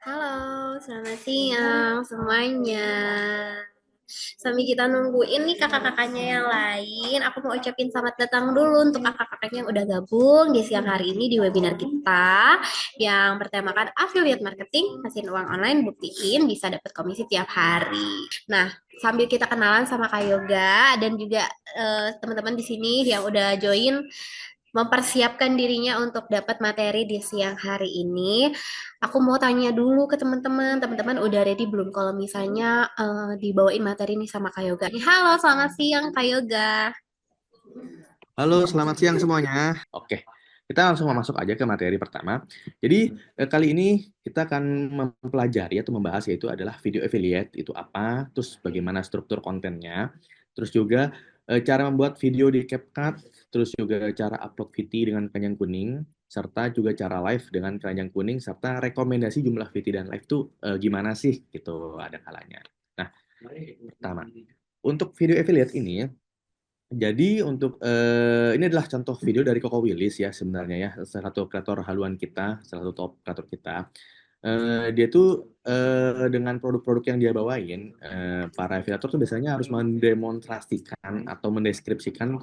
Halo, selamat siang semuanya. Sambil kita nungguin nih kakak-kakaknya yang lain, aku mau ucapin selamat datang dulu untuk kakak-kakaknya yang udah gabung di siang hari ini di webinar kita yang bertemakan affiliate marketing, kasihin uang online, buktiin bisa dapat komisi tiap hari. Nah, sambil kita kenalan sama Kak Yoga dan juga teman-teman di sini yang udah join mempersiapkan dirinya untuk dapat materi di siang hari ini. Aku mau tanya dulu ke teman-teman. Teman-teman udah ready belum kalau misalnya dibawain materi ini sama Kak Yoga? Halo, selamat siang Kak Yoga. Halo, selamat siang semuanya. Oke, kita langsung masuk aja ke materi pertama. Jadi, kali ini kita akan mempelajari atau membahas yaitu adalah video affiliate itu apa, terus bagaimana struktur kontennya, terus juga cara membuat video di CapCut, terus juga cara upload VT dengan keranjang kuning, serta juga cara live dengan keranjang kuning, serta rekomendasi jumlah VT dan live tuh gimana sih gitu ada kalanya. Nah, pertama, untuk video affiliate ini jadi untuk ini adalah contoh video dari Koko Willis ya sebenarnya ya salah satu kreator haluan kita, salah satu top kreator kita. Dia tuh dengan produk-produk yang dia bawain, para afiliator tuh biasanya harus mendemonstrasikan atau mendeskripsikan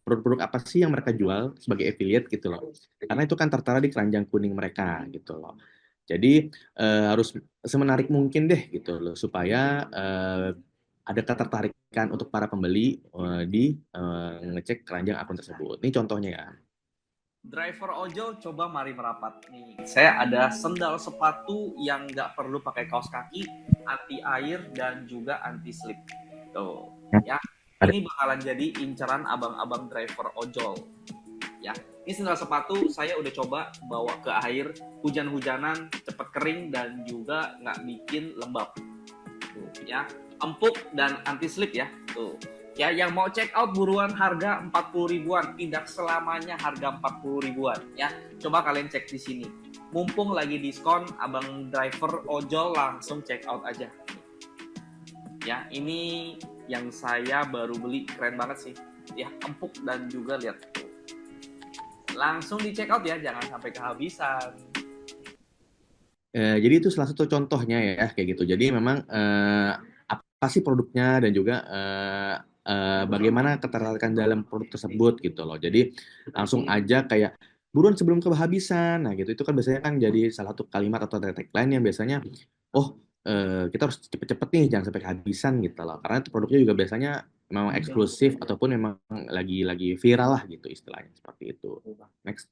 produk-produk apa sih yang mereka jual sebagai affiliate gitu loh. Karena itu kan tertera di keranjang kuning mereka gitu loh. Jadi harus semenarik mungkin deh gitu loh supaya ada ketertarikan untuk para pembeli di ngecek keranjang akun tersebut. Ini contohnya ya. Driver ojol coba mari merapat nih. Saya ada sendal sepatu yang nggak perlu pakai kaos kaki, anti air dan juga anti slip. Tuh, ya. Ada. Ini bakalan jadi incaran abang-abang driver ojol. Ya, ini sendal sepatu saya udah coba bawa ke air, hujan-hujanan, cepet kering dan juga nggak bikin lembab. Tuh, ya. Empuk dan anti slip ya. Tuh. Ya, yang mau check out buruan harga 40 ribuan, tidak selamanya harga 40 ribuan ya. Coba kalian cek di sini. Mumpung lagi diskon, abang driver ojol langsung check out aja. Ya, ini yang saya baru beli, keren banget sih. Ya, empuk dan juga lihat. Langsung di check out ya, jangan sampai kehabisan. Jadi itu salah satu contohnya ya kayak gitu. Jadi memang apa sih produknya dan juga bagaimana ketertarikan dalam produk tersebut gitu loh. Jadi langsung aja kayak buruan sebelum kehabisan. Nah gitu itu kan biasanya kan jadi salah satu kalimat atau tagline yang biasanya oh kita harus cepet-cepet nih jangan sampai kehabisan gitu loh. Karena itu produknya juga biasanya memang eksklusif ataupun memang lagi viral lah gitu istilahnya seperti itu. Next.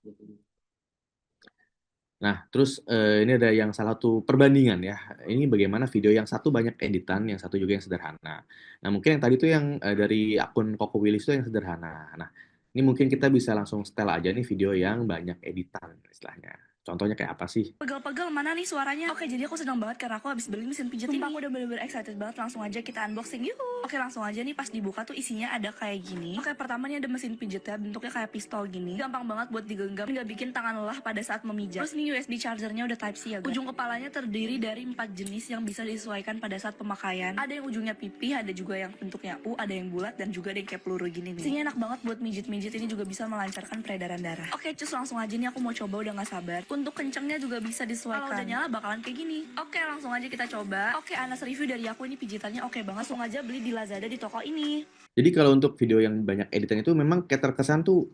Nah, terus ini ada yang salah satu perbandingan ya. Ini bagaimana video yang satu banyak editan, yang satu juga yang sederhana. Nah, mungkin yang tadi tuh yang dari akun Koko Willis itu yang sederhana. Nah, ini mungkin kita bisa langsung setel aja nih video yang banyak editan istilahnya. Contohnya kayak apa sih? Pegel-pegel mana nih suaranya? Oke, jadi aku senang banget karena aku habis beli mesin pijat ini. Aku udah bener-bener excited banget. Langsung aja kita unboxing yuk. Oke, langsung aja nih pas dibuka tuh isinya ada kayak gini. Oke, pertama nih ada mesin pijatnya bentuknya kayak pistol gini. Gampang banget buat digenggam, nggak bikin tangan lelah pada saat memijat. Terus nih USB chargernya udah Type C ya guys. Ujung kepalanya terdiri dari 4 jenis yang bisa disesuaikan pada saat pemakaian. Ada yang ujungnya pipih, ada juga yang bentuknya U, ada yang bulat dan juga ada yang kayak peluru gini nih. Isinya enak banget buat mijit-mijit, ini juga bisa melancarkan peredaran darah. Oke, cus langsung aja nih aku mau coba udah nggak sabar. Untuk kencengnya juga bisa disesuaikan. Kalau udah nyala bakalan kayak gini. Oke, langsung aja kita coba. Oke, Anas review dari aku ini pijitannya oke banget. Langsung aja beli di Lazada di toko ini. Jadi kalau untuk video yang banyak editan itu memang kayak terkesan tuh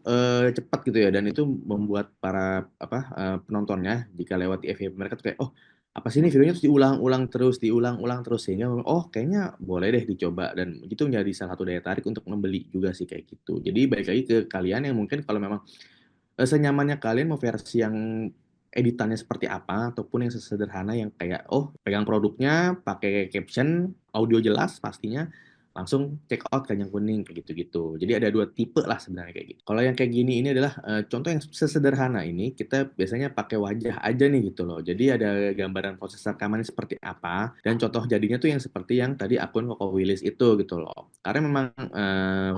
cepat gitu ya dan itu membuat para penontonnya jika lewat di FYP mereka tuh kayak oh apa sih ini videonya terus diulang-ulang terus sehingga oh kayaknya boleh deh dicoba dan itu menjadi salah satu daya tarik untuk membeli juga sih kayak gitu. Jadi balik lagi ke kalian yang mungkin kalau memang senyamannya kalian mau versi yang editannya seperti apa ataupun yang sesederhana yang kayak oh pegang produknya pakai caption audio jelas pastinya langsung check out kan yang kuning kayak gitu-gitu. Jadi ada dua tipe lah sebenarnya kayak gitu. Kalau yang kayak gini ini adalah contoh yang sesederhana ini kita biasanya pakai wajah aja nih gitu loh. Jadi ada gambaran proses rekamannya seperti apa dan contoh jadinya tuh yang seperti yang tadi akun Koko Willis itu gitu loh. Karena memang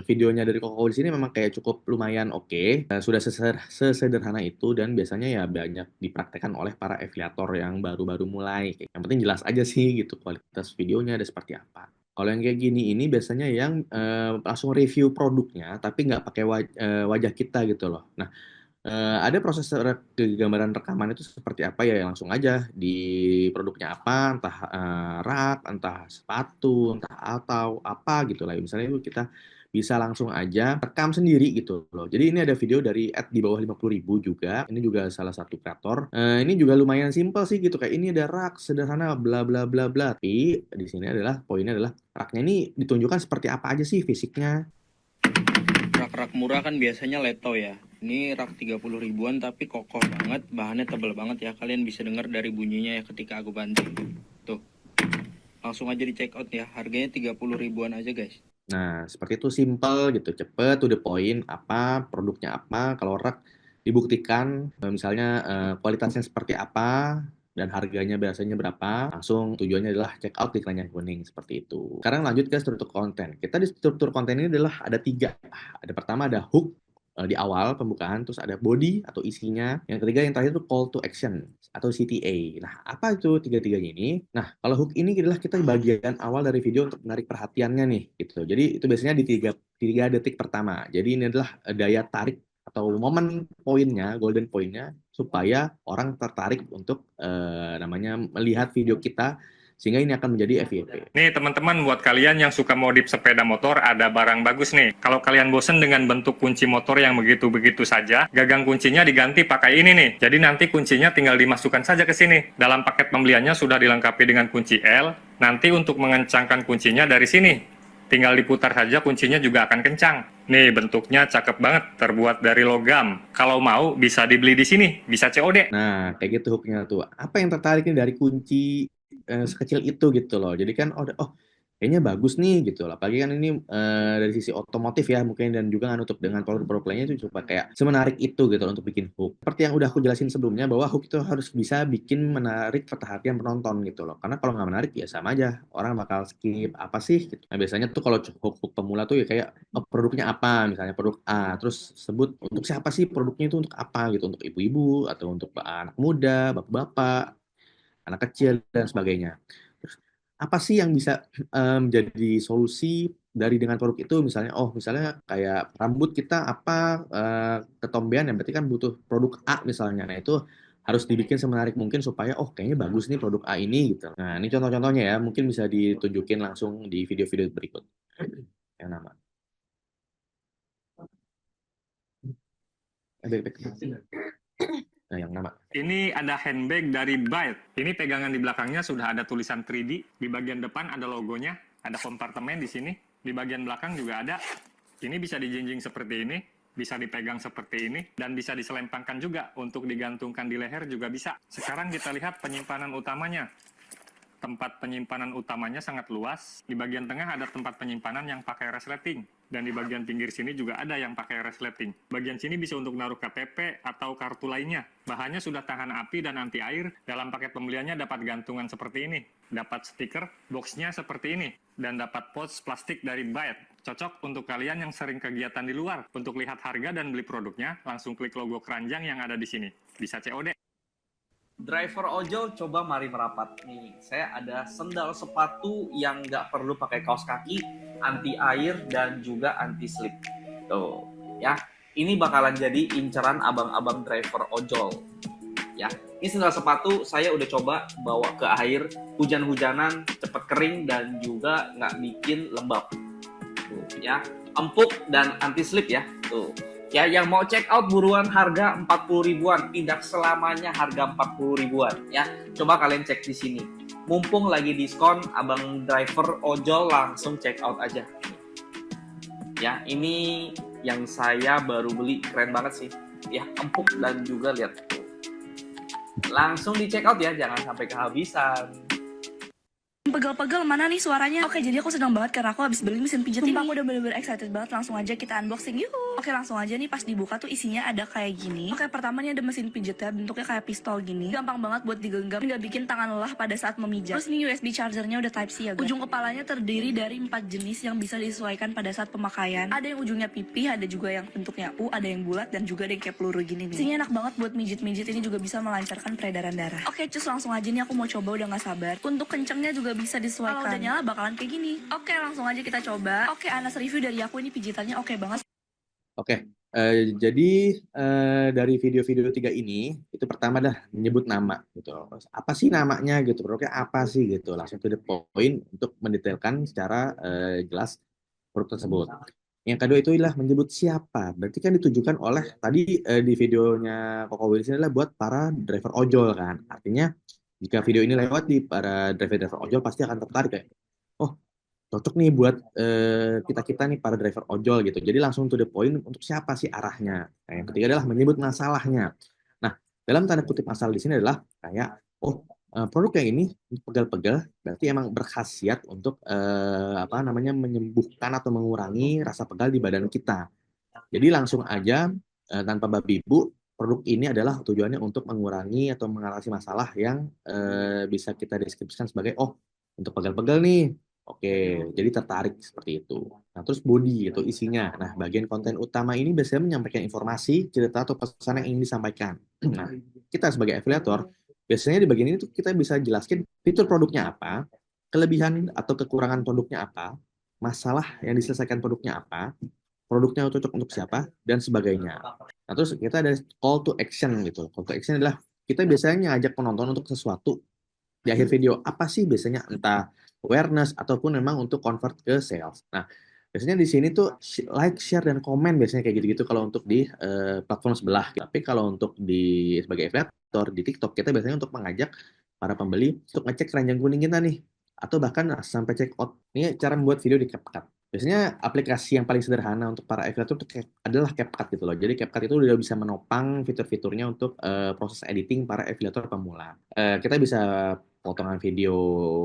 videonya dari Koko Willis ini memang kayak cukup lumayan oke. Sudah sesederhana itu dan biasanya ya banyak dipraktekkan oleh para afiliator yang baru-baru mulai. Yang penting jelas aja sih gitu kualitas videonya ada seperti apa. Kalau yang kayak gini ini biasanya yang langsung review produknya tapi nggak pakai wajah kita gitu loh. Nah, Ada proses gambaran rekaman itu seperti apa ya, langsung aja di produknya apa, entah rak, entah sepatu, entah atau apa gitu lah. Misalnya itu kita bisa langsung aja rekam sendiri gitu loh. Jadi ini ada video dari di bawah 50.000 juga. Ini juga salah satu kreator. Ini juga lumayan simpel sih gitu. Kayak ini ada rak sederhana bla bla bla bla. Tapi di sini adalah poinnya adalah raknya ini ditunjukkan seperti apa aja sih fisiknya. Rak-rak murah kan biasanya leto ya. Ini rak 30 ribuan tapi kokoh banget, bahannya tebal banget ya. Kalian bisa dengar dari bunyinya ya ketika aku banting. Tuh. Langsung aja di check out ya. Harganya 30 ribuan aja guys. Nah, seperti itu simple gitu, cepet, to the point, apa, produknya apa, kalau rak dibuktikan, misalnya kualitasnya seperti apa, dan harganya biasanya berapa, langsung tujuannya adalah check out di keranjang kuning, seperti itu. Sekarang lanjut ke struktur konten. Kita di struktur konten ini adalah ada 3. Ada pertama ada hook, di awal pembukaan, terus ada body atau isinya, yang ketiga yang terakhir itu call to action atau CTA. Nah, apa itu tiga-tiganya ini? Nah, kalau hook ini adalah kita bagian awal dari video untuk menarik perhatiannya nih, gitu. Jadi itu biasanya di 3 detik pertama. Jadi ini adalah daya tarik atau momen poinnya, golden poinnya, supaya orang tertarik untuk namanya melihat video kita, sehingga ini akan menjadi FYP. Nih teman-teman, buat kalian yang suka modif sepeda motor, ada barang bagus nih. Kalau kalian bosen dengan bentuk kunci motor yang begitu-begitu saja, gagang kuncinya diganti pakai ini nih. Jadi nanti kuncinya tinggal dimasukkan saja ke sini. Dalam paket pembeliannya sudah dilengkapi dengan kunci L. Nanti untuk mengencangkan kuncinya dari sini. Tinggal diputar saja, kuncinya juga akan kencang. Nih, bentuknya cakep banget, terbuat dari logam. Kalau mau, bisa dibeli di sini, bisa COD. Nah, kayak gitu hooknya tuh. Apa yang tertarik nih dari kunci sekecil itu gitu loh. Jadi kan kayaknya bagus nih gitu loh. Apalagi kan ini dari sisi otomotif ya mungkin, dan juga nggak nutup dengan produk-produk lainnya itu coba kayak semenarik itu gitu loh untuk bikin hook. Seperti yang udah aku jelasin sebelumnya bahwa hook itu harus bisa bikin menarik perhatian penonton gitu loh. Karena kalau nggak menarik ya sama aja, orang bakal skip apa sih gitu. Nah, biasanya tuh kalau hook pemula tuh ya kayak produknya apa, misalnya produk A, terus sebut untuk siapa sih produknya itu, untuk apa gitu, untuk ibu-ibu atau untuk anak muda, bapak-bapak, anak kecil, dan sebagainya. Terus, apa sih yang bisa menjadi solusi dari dengan produk itu? Misalnya kayak rambut kita ketombean ya, berarti kan butuh produk A misalnya. Nah, itu harus dibikin semenarik mungkin supaya kayaknya bagus nih produk A ini gitu. Nah, ini contoh-contohnya ya, mungkin bisa ditunjukin langsung di video-video berikut. Yang nama. Nah, yang nama. Ini ada handbag dari Byte. Ini pegangan di belakangnya sudah ada tulisan 3D. Di bagian depan ada logonya, ada kompartemen di sini. Di bagian belakang juga ada. Ini bisa dijinjing seperti ini, bisa dipegang seperti ini, dan bisa diselempangkan juga untuk digantungkan di leher juga bisa. Sekarang kita lihat penyimpanan utamanya. Tempat penyimpanan utamanya sangat luas. Di bagian tengah ada tempat penyimpanan yang pakai resleting. Dan di bagian pinggir sini juga ada yang pakai resleting. Bagian sini bisa untuk naruh KTP atau kartu lainnya. Bahannya sudah tahan api dan anti air. Dalam paket pembeliannya dapat gantungan seperti ini. Dapat stiker, boxnya seperti ini. Dan dapat pouch plastik dari Byte. Cocok untuk kalian yang sering kegiatan di luar. Untuk lihat harga dan beli produknya, langsung klik logo keranjang yang ada di sini. Bisa COD. Driver ojol, coba mari merapat. Nih, saya ada sendal sepatu yang nggak perlu pakai kaos kaki, anti air dan juga anti slip. Tuh, ya. Ini bakalan jadi inceran abang-abang driver ojol. Ya, ini sendal sepatu saya udah coba bawa ke air, hujan-hujanan, cepet kering dan juga nggak bikin lembab. Tuh, ya, empuk dan anti slip ya. Tuh. Ya, yang mau check out buruan, harga 40 ribuan, tidak selamanya harga 40 ribuan ya. Coba kalian cek di sini. Mumpung lagi diskon, abang driver ojol langsung check out aja. Ya, ini yang saya baru beli, keren banget sih. Ya, empuk dan juga lihat. Langsung di check out ya, jangan sampai kehabisan. Pegel-pegel mana nih suaranya? Oke, jadi aku senang banget karena aku habis beli mesin pijat ini. Aku udah bener-bener excited banget. Langsung aja kita unboxing. Yuhu. Oke, langsung aja nih pas dibuka tuh isinya ada kayak gini. Oke, pertama nih ada mesin pijatnya, bentuknya kayak pistol gini. Gampang banget buat digenggam, nggak bikin tangan lelah pada saat memijat. Terus ini USB chargernya udah Type C ya, guys. Ujung kepalanya terdiri dari 4 jenis yang bisa disesuaikan pada saat pemakaian. Ada yang ujungnya pipih, ada juga yang bentuknya U, ada yang bulat dan juga ada yang kayak peluru gini nih. Isinya enak banget buat mijit-mijit, ini juga bisa melancarkan peredaran darah. Oke, cus langsung aja nih aku mau coba, udah nggak sabar. Untuk kencengnya juga bisa disesuaikan. Kalau udah nyala bakalan kayak gini. Oke, langsung aja kita coba. Oke, Anas review dari aku, ini pijitannya oke banget. Oke, Jadi dari video-video 3 ini itu pertama dah menyebut nama gitu. Apa sih namanya gitu, produknya apa sih gitu. Langsung to the point untuk mendetailkan secara jelas produk tersebut. Yang kedua itu adalah menyebut siapa. Berarti kan ditujukan oleh tadi di videonya Koko Willis ini adalah buat para driver ojol kan. Artinya jika video ini lewat di para driver-driver ojol pasti akan tertarik kayak, oh cocok nih buat kita-kita nih para driver ojol gitu. Jadi langsung to the point untuk siapa sih arahnya. Nah, yang ketiga adalah menyebut masalahnya. Nah, dalam tanda kutip masalah di sini adalah kayak, oh produk yang ini pegal-pegal berarti emang berkhasiat untuk apa namanya menyembuhkan atau mengurangi rasa pegal di badan kita. Jadi langsung aja tanpa babi bu, produk ini adalah tujuannya untuk mengurangi atau mengatasi masalah yang bisa kita deskripsikan sebagai oh untuk pegal-pegal nih. Oke, jadi tertarik seperti itu. Nah, terus body itu isinya. Nah, bagian konten utama ini biasanya menyampaikan informasi, cerita atau pesan yang ingin disampaikan. Nah, kita sebagai afiliator biasanya di bagian ini tuh kita bisa jelaskan fitur produknya apa, kelebihan atau kekurangan produknya apa, masalah yang diselesaikan produknya apa, produknya cocok untuk siapa, dan sebagainya. Nah, terus kita ada call to action gitu. Call to action adalah kita biasanya ngajak penonton untuk sesuatu di akhir video. Apa sih biasanya entah awareness ataupun memang untuk convert ke sales. Nah, biasanya di sini tuh like, share, dan komen biasanya kayak gitu-gitu kalau untuk di platform sebelah. Tapi kalau untuk di sebagai affiliator di TikTok, kita biasanya untuk mengajak para pembeli untuk ngecek keranjang kuning kita nih. Atau bahkan sampai check out. Ini cara membuat video di CapCut. Biasanya aplikasi yang paling sederhana untuk para affiliator itu adalah CapCut gitu loh. Jadi CapCut itu udah bisa menopang fitur-fiturnya untuk proses editing para affiliator pemula. Kita bisa potongan video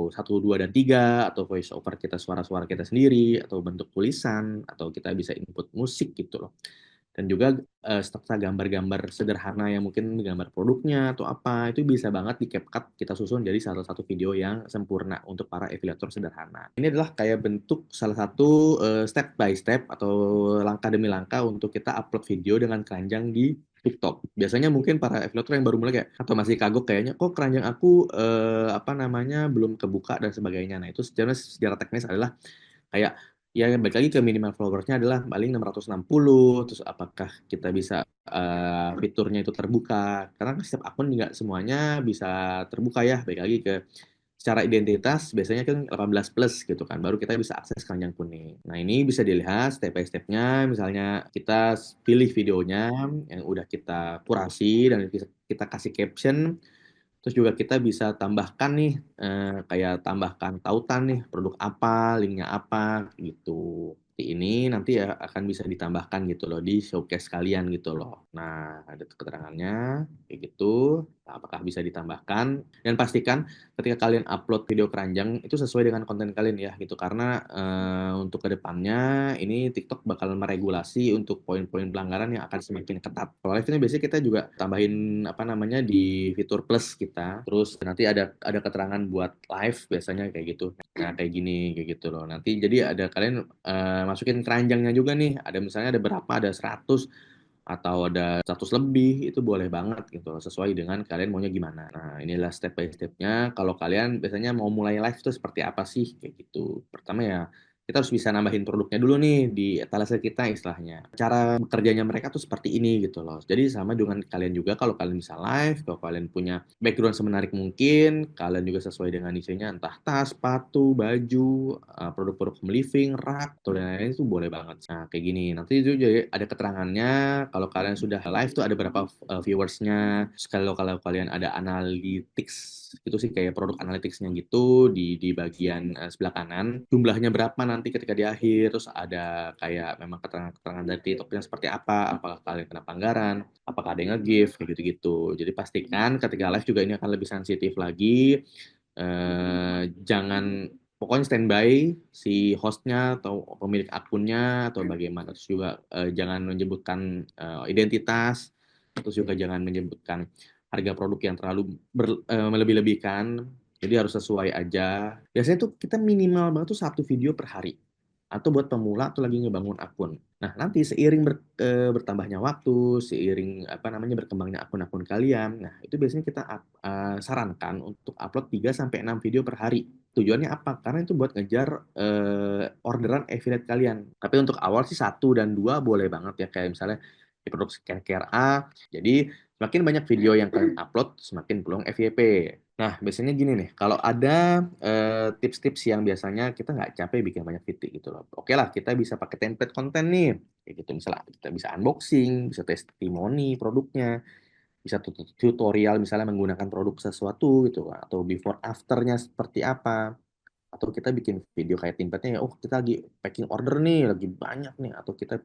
1, 2, dan 3 atau voice over kita suara-suara kita sendiri atau bentuk tulisan atau kita bisa input musik gitu loh. Dan juga serta gambar-gambar sederhana yang mungkin gambar produknya atau apa itu bisa banget di CapCut kita susun jadi salah satu video yang sempurna untuk para afiliator sederhana. Ini adalah kayak bentuk salah satu step by step atau langkah demi langkah untuk kita upload video dengan keranjang di TikTok. Biasanya mungkin para afiliator yang baru mulai kayak atau masih kagok kayaknya kok keranjang aku apa namanya belum kebuka dan sebagainya. Nah, itu secara teknis adalah kayak ya balik lagi ke minimal followersnya adalah paling 660, terus apakah kita bisa fiturnya itu terbuka karena setiap akun nggak semuanya bisa terbuka ya, balik lagi ke secara identitas biasanya kan 18 plus gitu kan baru kita bisa akses keranjang kuning. Nah, ini bisa dilihat step by stepnya, misalnya kita pilih videonya yang udah kita kurasi dan kita kasih caption. Terus juga kita bisa tambahkan nih, kayak tambahkan tautan nih, produk apa, linknya apa, gitu. Seperti ini nanti ya akan bisa ditambahkan gitu loh di showcase kalian gitu loh. Nah, ada keterangannya kayak gitu. Nah, apakah bisa ditambahkan? Dan pastikan ketika kalian upload video keranjang itu sesuai dengan konten kalian ya gitu. Karena untuk kedepannya ini TikTok bakal meregulasi untuk poin-poin pelanggaran yang akan semakin ketat. Kalau live ini biasanya kita juga tambahin apa namanya di fitur plus kita. Terus nanti ada keterangan buat live biasanya kayak gitu. Nah, kayak gini kayak gitu loh. Nanti jadi ada kalian masukin keranjangnya juga nih. Ada misalnya ada berapa, ada 100 atau ada 100 lebih, itu boleh banget gitu loh, sesuai dengan kalian maunya gimana. Nah, inilah step by step-nya. Kalau kalian biasanya mau mulai live itu seperti apa sih kayak gitu. Pertama ya kita harus bisa nambahin produknya dulu nih di etalase kita istilahnya. Cara bekerjanya mereka tuh seperti ini gitu loh. Jadi sama dengan kalian juga kalau kalian bisa live, kalau kalian punya background semenarik mungkin, kalian juga sesuai dengan isinya entah tas, sepatu, baju, produk-produk home living, rak, atau lain-lain itu boleh banget. Nah, kayak gini. Nanti itu jadi ada keterangannya kalau kalian sudah live tuh ada berapa viewersnya. Kalau kalian ada analytics itu sih kayak produk analyticsnya gitu di bagian sebelah kanan jumlahnya berapa nanti ketika di akhir, terus ada kayak memang keterangan-keterangan dari TikToknya seperti apa, apakah kalian kena pelanggaran, apakah ada yang nge-give kayak gitu-gitu. Jadi pastikan ketika live juga ini akan lebih sensitif lagi. Jangan pokoknya standby si hostnya atau pemilik akunnya atau bagaimana, terus juga jangan menyebutkan identitas, terus juga jangan menyebutkan harga produk yang terlalu melebih-lebihkan. Jadi harus sesuai aja. Biasanya tuh kita minimal banget tuh 1 video per hari. atau buat pemula atau lagi ngebangun akun. Nah, nanti seiring bertambahnya waktu, seiring apa namanya berkembangnya akun-akun kalian, nah itu biasanya kita sarankan untuk upload 3 sampai 6 video per hari. Tujuannya apa? Karena itu buat ngejar orderan affiliate kalian. Tapi untuk awal sih 1 dan 2 boleh banget ya, kayak misalnya di produk skincare A. Jadi semakin banyak video yang kalian upload, semakin peluang FYP. Nah, biasanya gini nih, kalau ada tips-tips yang biasanya kita nggak capek bikin banyak video gitu loh. Oke lah, kita bisa pakai template konten nih. Kayak gitu, misalnya kita bisa unboxing, bisa testimoni produknya, bisa tutorial misalnya menggunakan produk sesuatu gitu, atau before afternya seperti apa. Atau kita bikin video kayak template-nya ya, oh kita lagi packing order nih, lagi banyak nih. Atau kita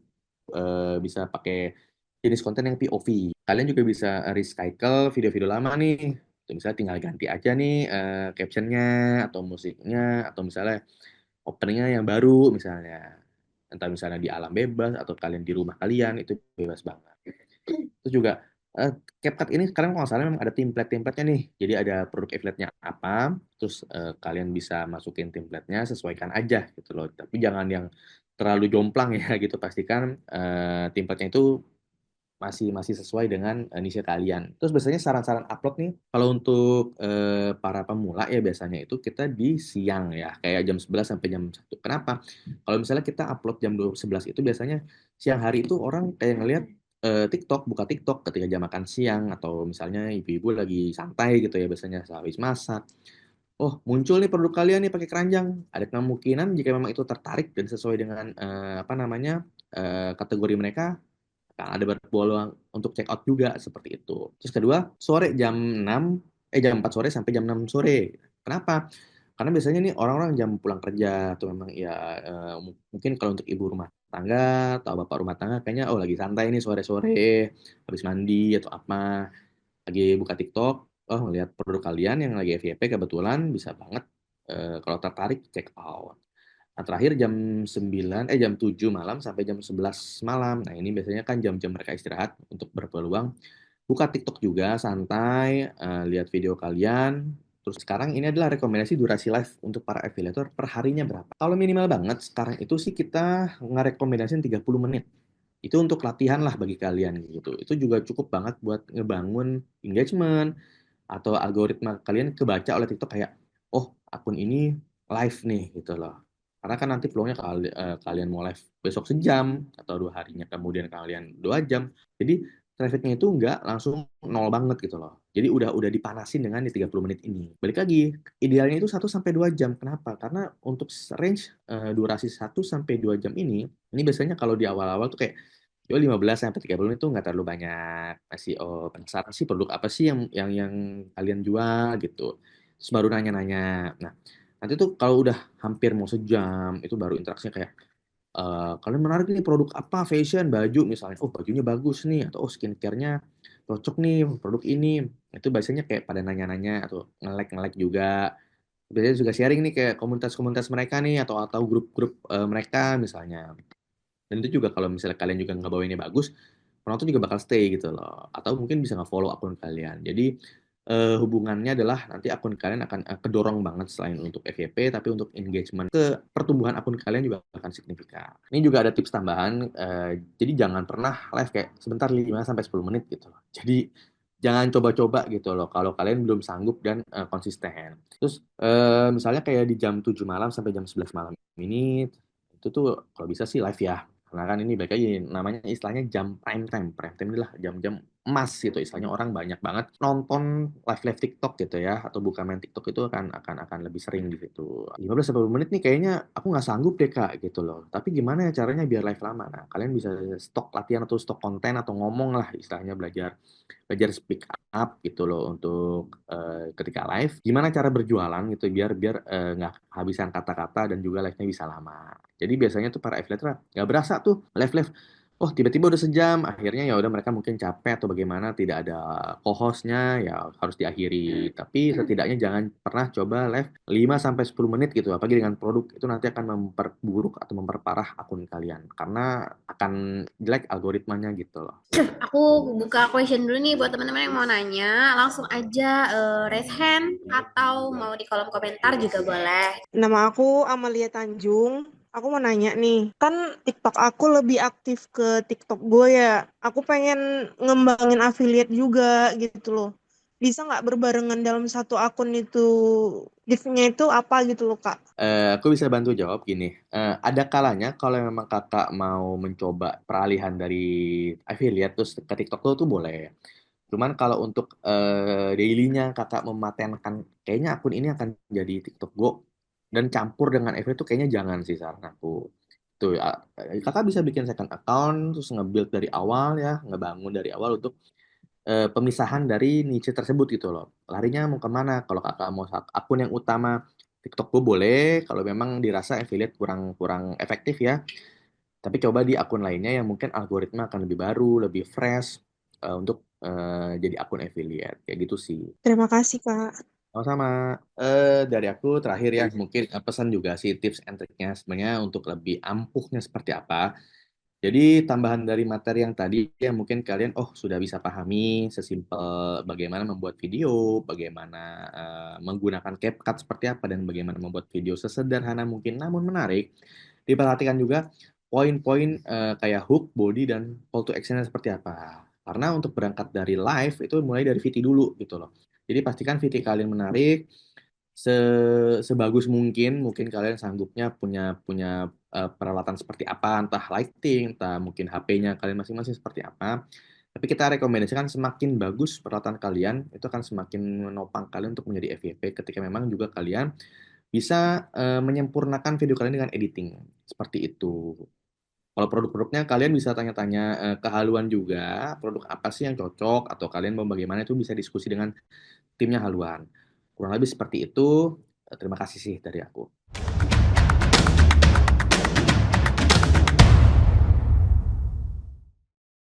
bisa pakai jenis konten yang POV. Kalian juga bisa recycle video-video lama nih. Misalnya tinggal ganti aja nih captionnya atau musiknya atau misalnya openingnya yang baru misalnya. Entah misalnya di alam bebas atau kalian di rumah kalian itu bebas banget. Terus juga CapCut ini sekarang kalau nggak salah memang ada template-templatenya nih. Jadi ada produk affiliate-nya apa, terus kalian bisa masukin template-nya, sesuaikan aja gitu loh. Tapi jangan yang terlalu jomplang ya gitu. Pastikan template-nya itu masih sesuai dengan niche kalian. Terus biasanya saran-saran upload nih, kalau untuk para pemula ya biasanya itu kita di siang ya, kayak jam 11 sampai jam 1. Kenapa? Kalau misalnya kita upload jam 11 itu biasanya siang hari itu orang kayak ngelihat TikTok, buka TikTok ketika jam makan siang atau misalnya ibu-ibu lagi santai gitu ya biasanya habis masak. Oh, muncul nih produk kalian nih pakai keranjang. Ada kemungkinan jika memang itu tertarik dan sesuai dengan apa namanya kategori mereka, akan ada berpeluang untuk check out juga seperti itu. Terus kedua, sore jam 6, jam 4 sore sampai jam 6 sore. Kenapa? Karena biasanya nih orang-orang jam pulang kerja atau memang ya mungkin kalau untuk ibu rumah tangga atau bapak rumah tangga kayaknya oh lagi santai nih sore-sore habis mandi atau apa, lagi buka TikTok, oh ngelihat produk kalian yang lagi FYP kebetulan bisa banget kalau tertarik check out. Nah, terakhir jam 7 malam sampai jam 11 malam. Nah, ini biasanya kan jam-jam mereka istirahat untuk berpeluang buka TikTok juga santai, lihat video kalian. Terus sekarang ini adalah rekomendasi durasi live untuk para affiliator per harinya berapa. Kalau minimal banget sekarang itu sih kita ngerekomendasiin 30 menit. Itu untuk latihan lah bagi kalian gitu. Itu juga cukup banget buat ngebangun engagement atau algoritma kalian kebaca oleh TikTok kayak, oh akun ini live nih gitu loh. Karena kan nanti peluangnya kalian mau live besok sejam atau 2 harinya kemudian kalian 2 jam. Jadi trafficnya itu nggak langsung nol banget gitu loh. Jadi udah dipanasin dengan di 30 menit ini. Balik lagi, idealnya itu 1 sampai 2 jam. Kenapa? Karena untuk range durasi 1 sampai 2 jam ini biasanya kalau di awal-awal tuh kayak 15 sampai 30 menit itu nggak terlalu banyak. Masih penasaran sih produk apa sih yang kalian jual gitu. Terus baru nanya-nanya. Nah, nanti tuh kalau udah hampir mau sejam itu baru interaksinya kayak kalian menarik nih produk apa, fashion, baju misalnya. Oh, bajunya bagus nih atau oh skincare-nya cocok nih produk ini. Itu biasanya kayak pada nanya-nanya atau nge-like juga. Biasanya juga sharing nih kayak komunitas-komunitas mereka nih atau grup-grup mereka misalnya. Dan itu juga kalau misalnya kalian juga ngebawainnya bagus, penonton juga bakal stay gitu loh. Atau mungkin bisa nge-follow akun kalian. Jadi hubungannya adalah nanti akun kalian akan kedorong banget selain untuk FYP, tapi untuk engagement ke pertumbuhan akun kalian juga akan signifikan. Ini juga ada tips tambahan, jadi jangan pernah live kayak sebentar 5 sampai 10 menit gitu loh. Jadi jangan coba-coba gitu loh kalau kalian belum sanggup dan konsisten. Terus misalnya kayak di jam 7 malam sampai jam 11 malam ini itu tuh kalau bisa sih live ya. Karena kan ini balik lagi namanya istilahnya jam prime time. Prime time adalah jam-jam emas gitu. Istilahnya orang banyak banget nonton live TikTok gitu ya atau buka main TikTok itu akan lebih sering di situ. 15 sampai 20 menit nih kayaknya aku nggak sanggup deh Kak gitu loh. Tapi gimana ya caranya biar live lama? Nah, kalian bisa stok latihan atau stok konten atau ngomong lah istilahnya belajar belajar speak up gitu loh untuk ketika live. Gimana cara berjualan gitu biar biar nggak kehabisan kata-kata dan juga live-nya bisa lama. Jadi biasanya tuh para affiliate nggak berasa tuh live-live. Oh tiba-tiba udah sejam, akhirnya ya udah mereka mungkin capek atau bagaimana tidak ada co-hostnya ya harus diakhiri. Tapi setidaknya jangan pernah coba live 5 sampai 10 menit gitu. Apalagi dengan produk itu nanti akan memperburuk atau memperparah akun kalian karena akan jelek algoritmanya gitu loh. Aku buka question dulu nih buat teman-teman yang mau nanya. Langsung aja raise hand atau mau di kolom komentar juga boleh. Nama aku Amalia Tanjung. Aku mau nanya nih, kan TikTok aku lebih aktif ke TikTok gue ya. Aku pengen ngembangin affiliate juga gitu loh. Bisa nggak berbarengan dalam satu akun itu? Div-nya itu apa gitu loh, Kak? Aku bisa bantu jawab gini. Ada kalanya kalau memang kakak mau mencoba peralihan dari affiliate terus ke TikTok tuh boleh. Cuman kalau untuk daily-nya kakak mematenkan, kayaknya akun ini akan jadi TikTok Go dan campur dengan affiliate tuh kayaknya jangan sih saran aku. Tuh, kakak bisa bikin second account terus nge-build dari awal ya, ngebangun dari awal untuk pemisahan dari niche tersebut gitu loh. Larinya mau kemana? Kalau kakak mau akun yang utama TikTok gue boleh, kalau memang dirasa affiliate kurang kurang efektif ya. Tapi coba di akun lainnya yang mungkin algoritma akan lebih baru, lebih fresh untuk jadi akun affiliate kayak gitu sih. Terima kasih, Kak. Sama-sama. Dari aku terakhir ya mungkin pesan juga sih tips and triknya sebenarnya untuk lebih ampuhnya seperti apa. Jadi tambahan dari materi yang tadi yang mungkin kalian sudah bisa pahami sesimpel bagaimana membuat video, bagaimana menggunakan CapCut seperti apa dan bagaimana membuat video sesederhana mungkin namun menarik. Diperhatikan juga poin-poin kayak hook, body dan call to action seperti apa. Karena untuk berangkat dari live itu mulai dari VT dulu gitu loh. Jadi pastikan VT kalian menarik, sebagus mungkin mungkin kalian sanggupnya punya punya peralatan seperti apa, entah lighting, entah mungkin HP-nya kalian masing-masing seperti apa. Tapi kita rekomendasikan semakin bagus peralatan kalian, itu akan semakin menopang kalian untuk menjadi FYP ketika memang juga kalian bisa menyempurnakan video kalian dengan editing. Seperti itu. Kalau produk-produknya kalian bisa tanya-tanya ke Haluan juga, produk apa sih yang cocok, atau kalian mau bagaimana itu bisa diskusi dengan timnya Haluan. Kurang lebih seperti itu. Terima kasih sih dari aku.